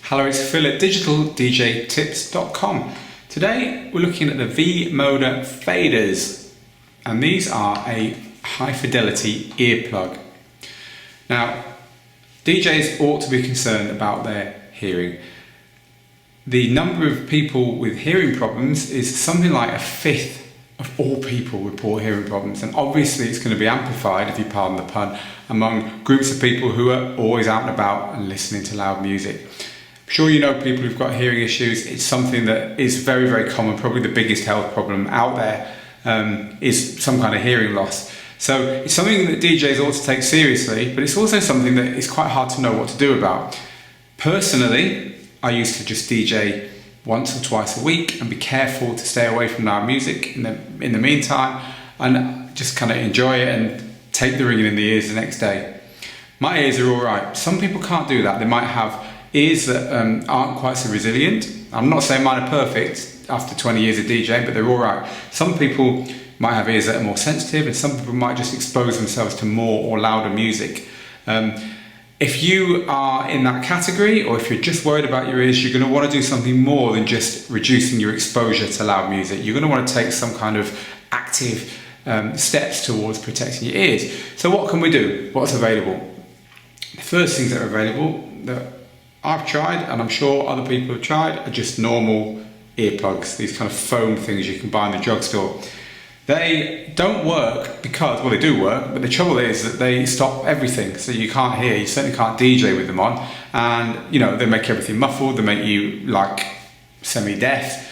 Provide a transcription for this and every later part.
Hello, it's Phil at digitaldjtips.com. Today we're looking at the V-Moda faders, and these are a high fidelity earplug. Now, DJs ought to be concerned about their hearing. The number of people with hearing problems is something like a fifth of all people report hearing problems, and obviously it's going to be amplified, if you pardon the pun, among groups of people who are always out and about and listening to loud music. I'm sure you know people who've got hearing issues. It's something that is very, very common. Probably the biggest health problem out there is some kind of hearing loss. So it's something that DJs ought to take seriously, but it's also something that is quite hard to know what to do about. Personally, I used to just DJ once or twice a week and be careful to stay away from loud music in the meantime, and just kind of enjoy it and take the ringing in the ears the next day. My ears are all right. Some people can't do that. They might have ears that aren't quite so resilient. I'm not saying mine are perfect after 20 years of DJing, but they're all right. Some people might have ears that are more sensitive, and some people might just expose themselves to more or louder music. If you are in that category, or if you're just worried about your ears, you're going to want to do something more than just reducing your exposure to loud music. You're going to want to take some kind of active steps towards protecting your ears. So what can we do? What's available? The first things that are available that I've tried, and I'm sure other people have tried, are just normal earplugs, these kind of foam things you can buy in the drugstore. They don't work because, well, they do work, but the trouble is that they stop everything, so you can't hear. You certainly can't DJ with them on, and you know, they make everything muffled. They make you like semi-deaf,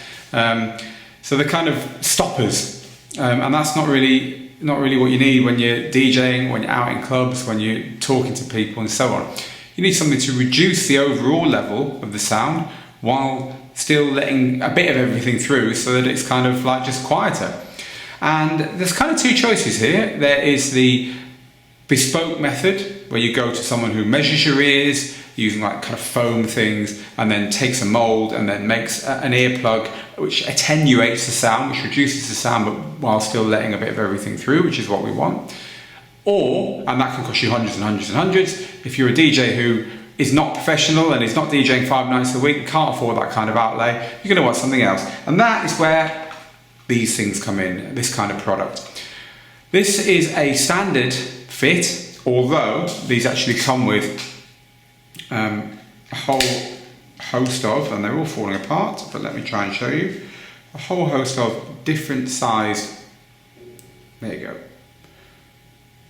so they're kind of stoppers, and that's not really what you need when you're DJing, when you're out in clubs, when you're talking to people, and so on. You need something to reduce the overall level of the sound while still letting a bit of everything through, so that it's kind of like just quieter. And there's kind of two choices here. There is the bespoke method, where you go to someone who measures your ears using like kind of foam things, and then takes a mold and then makes an earplug which attenuates the sound, which reduces the sound, but while still letting a bit of everything through, which is what we want. Or, and that can cost you hundreds and hundreds and hundreds, if you're a DJ who is not professional and is not DJing 5 nights a week and can't afford that kind of outlay, you're going to want something else. And that is where these things come in, this kind of product. This is a standard fit, although these actually come with a whole host of, and they're all falling apart, but let me try and show you, a whole host of different sized, there you go,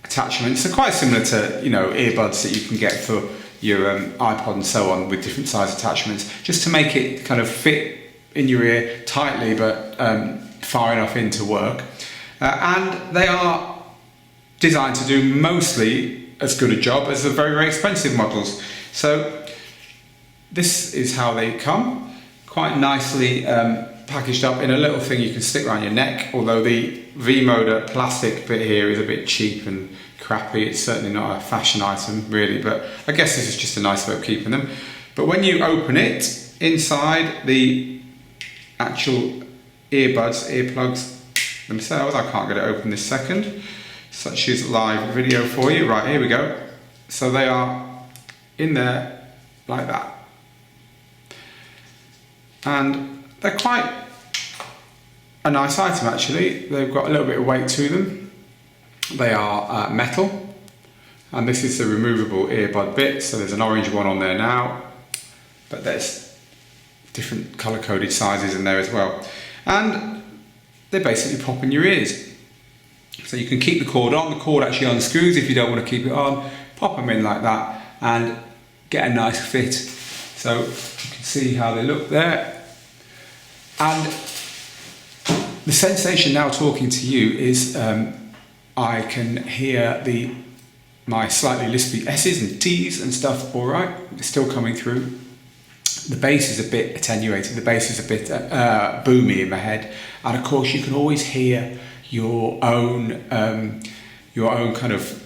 attachments. They're quite similar to, you know, earbuds that you can get for your iPod and so on, with different size attachments, just to make it kind of fit in your ear tightly, but far enough in to work. And they are designed to do mostly as good a job as the very, very expensive models. So this is how they come, quite nicely packaged up in a little thing you can stick around your neck, although the V-Moda plastic bit here is a bit cheap and crappy. It's certainly not a fashion item really, but I guess this is just a nice way of keeping them. But when you open it, inside the actual earplugs themselves, I can't get it open this second, such as live video for you. Right, here we go. So they are in there like that, and they're quite a nice item actually. They've got a little bit of weight to them. They are metal, and this is the removable earbud bit. So there's an orange one on there now, but there's different color-coded sizes in there as well. And they basically pop in your ears. So you can keep the cord on. The cord actually unscrews if you don't want to keep it on. Pop them in like that and get a nice fit. So you can see how they look there. And the sensation now talking to you is I can hear my slightly lispy S's and T's and stuff all right. It's still coming through. The bass is a bit attenuated, the bass is a bit boomy in my head, and of course you can always hear your own kind of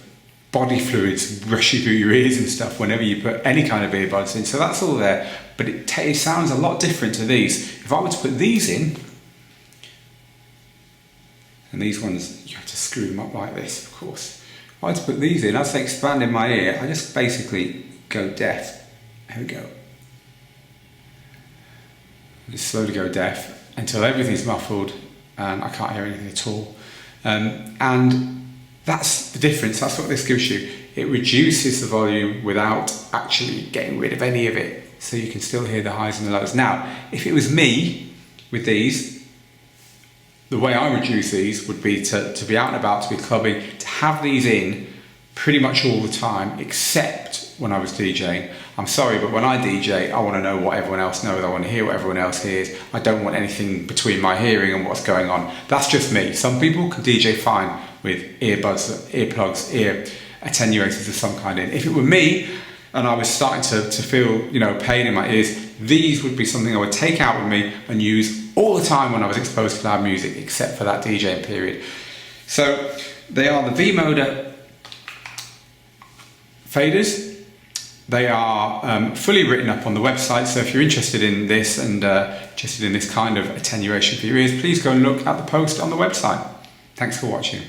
body fluids rushing through your ears and stuff whenever you put any kind of earbuds in, so that's all there, but it sounds a lot different to these. If I were to put these in, and these ones, you have to screw them up like this, of course. If I were to put these in, as they expand in my ear, I just basically go deaf. Here we go. and slowly go deaf until everything's muffled and I can't hear anything at all. And that's the difference. That's what this gives you. It reduces the volume without actually getting rid of any of it, so you can still hear the highs and the lows. Now, if it was me with these, the way I would use these would be to be out and about, to be clubbing, to have these in pretty much all the time, except when I was DJing. I'm sorry, but when I DJ, I want to know what everyone else knows. I want to hear what everyone else hears. I don't want anything between my hearing and what's going on. That's just me. Some people can DJ fine with earbuds, earplugs, ear attenuators of some kind in. If it were me and I was starting to feel, you know, pain in my ears, these would be something I would take out with me and use all the time when I was exposed to loud music, except for that DJing period. So they are the V-Moda faders. They are fully written up on the website, so if you're interested in this and interested in this kind of attenuation for your ears, please go and look at the post on the website. Thanks for watching.